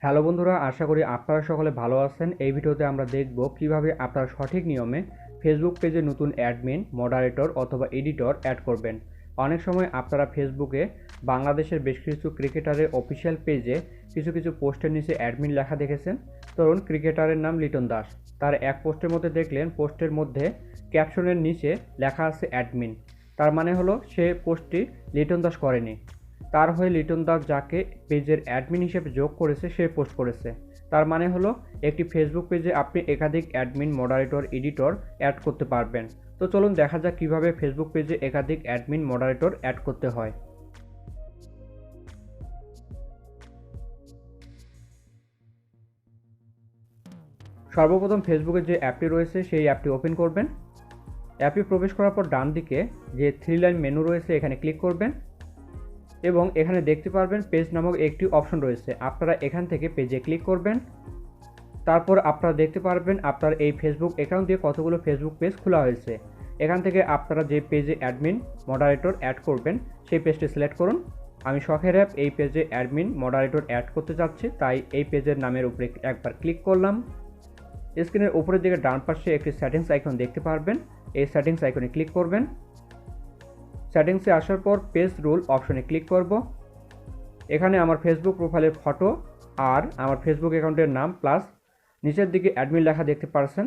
Hello বন্ধুরা, আশা করি আপনারা সকলে ভালো আছেন। এই ভিডিওতে আমরা দেখব কিভাবে আপনারা সঠিক নিয়মে ফেসবুক পেজে নতুন অ্যাডমিন, মডারেটর অথবা এডিটর অ্যাড করবেন। অনেক সময় আপনারা ফেসবুকে বাংলাদেশের বেশ কিছু ক্রিকেটারের অফিসিয়াল পেজে কিছু পোস্টের নিচে অ্যাডমিন লেখা দেখেছেন। ধরুন ক্রিকেটারের নাম লিটন দাস, তার এক পোস্টের মধ্যে দেখলেন পোস্টের মধ্যে ক্যাপশনের নিচে লেখা আছে অ্যাডমিন। তার মানে হলো সে পোস্টটি লিটন দাস করেনি, তার হয়ে লিটন দাস যাকে পেজের অ্যাডমিন হিসেবে যোগ করেছে সে পোস্ট করেছে। তার মানে হলো একটি ফেসবুক পেজে আপনি একাধিক অ্যাডমিন, মডারেটর, এডিটর অ্যাড করতে পারবেন। তো চলুন দেখা যাক কিভাবে ফেসবুক পেজে একাধিক অ্যাডমিন, মডারেটর অ্যাড করতে হয়। সর্বপ্রথম ফেসবুকে যে অ্যাপটি রয়েছে সেই অ্যাপটি ওপেন করবেন। অ্যাপে প্রবেশ করার পর ডান দিকে যে 3 লাইন মেনু রয়েছে এখানে ক্লিক করবেন এবং এখানে দেখতে পারবেন পেজ নামক একটি অপশন রয়েছে। আপনারা এখান থেকে পেজে ক্লিক করবেন। তারপর আপনারা দেখতে পারবেন আপনার এই ফেসবুক অ্যাকাউন্ট দিয়ে কতগুলো ফেসবুক পেজ খোলা হয়েছে। এখান থেকে আপনারা যে পেজে অ্যাডমিন, মডারেটর অ্যাড করবেন সেই পেজটি সিলেক্ট করুন। আমি শখের অ্যাপ এই পেজে অ্যাডমিন, মডারেটর অ্যাড করতে চাচ্ছি, তাই এই পেজের নামের উপরে একবার ক্লিক করলাম। স্ক্রিনের উপরের দিকে ডান পাশে একটি সেটিংস আইকন দেখতে পারবেন, এই সেটিংস আইকনে ক্লিক করবেন। সেটিংসে আসার পর পেজ রুল অপশনে ক্লিক করব। এখানে আমার ফেসবুক প্রোফাইলের ফটো আর আমার ফেসবুক অ্যাকাউন্টের নাম প্লাস নিচের দিকে অ্যাডমিন লেখা দেখতে পারছেন।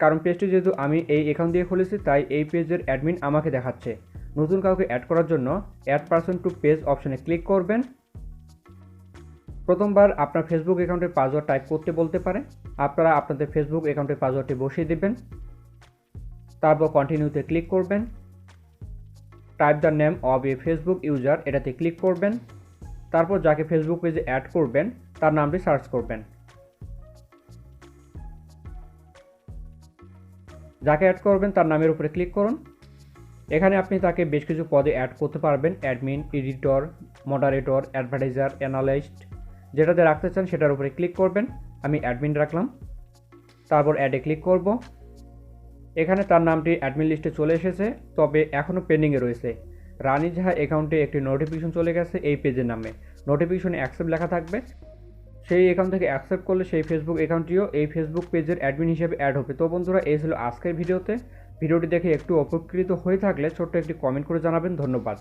কারণ পেজটি যেহেতু আমি এই অ্যাকাউন্ট দিয়ে খুলেছি তাই এই পেজের অ্যাডমিন আমাকে দেখাচ্ছে। নতুন কাউকে অ্যাড করার জন্য অ্যাড পারসন টু পেজ অপশনে ক্লিক করবেন। প্রথমবার আপনার ফেসবুক অ্যাকাউন্টের পাসওয়ার্ড টাইপ করতে বলতে পারে, আপনারা আপনাদের ফেসবুক অ্যাকাউন্টের পাসওয়ার্ডটি বসিয়ে দেবেন। তারপর কন্টিনিউতে ক্লিক করবেন। Type the name of A Facebook user এটাতে ক্লিক করবেন। তারপর যাকে ফেসবুক পেজে অ্যাড করবেন তার নামটি সার্চ করবেন। যাকে অ্যাড করবেন তার নামের উপরে ক্লিক করুন। এখানে আপনি তাকে বেশ কিছু পদে অ্যাড করতে পারবেন, admin, editor, moderator, advertiser, analyst, যেটাতে রাখতে চান সেটার উপরে ক্লিক করবেন। আমি অ্যাডমিন রাখলাম। তারপর অ্যাডে ক্লিক করব। এখানে তার নামটি অ্যাডমিন লিস্টে চলে এসেছে, তবে এখনও পেন্ডিংয়ে রয়েছে। রানী যাহা অ্যাকাউন্টে একটি নোটিফিকেশন চলে গেছে এই পেজের নামে, নোটিফিকেশনে অ্যাকসেপ্ট লেখা থাকবে। সেই অ্যাকাউন্ট থেকে অ্যাকসেপ্ট করলে সেই ফেসবুক অ্যাকাউন্টটিও এই ফেসবুক পেজের অ্যাডমিন হিসেবে অ্যাড হবে। তো বন্ধুরা, এই ছিল আজকের ভিডিওটি দেখে একটু উপকৃত হয়ে থাকলে ছোট্ট একটি কমেন্ট করে জানাবেন। ধন্যবাদ।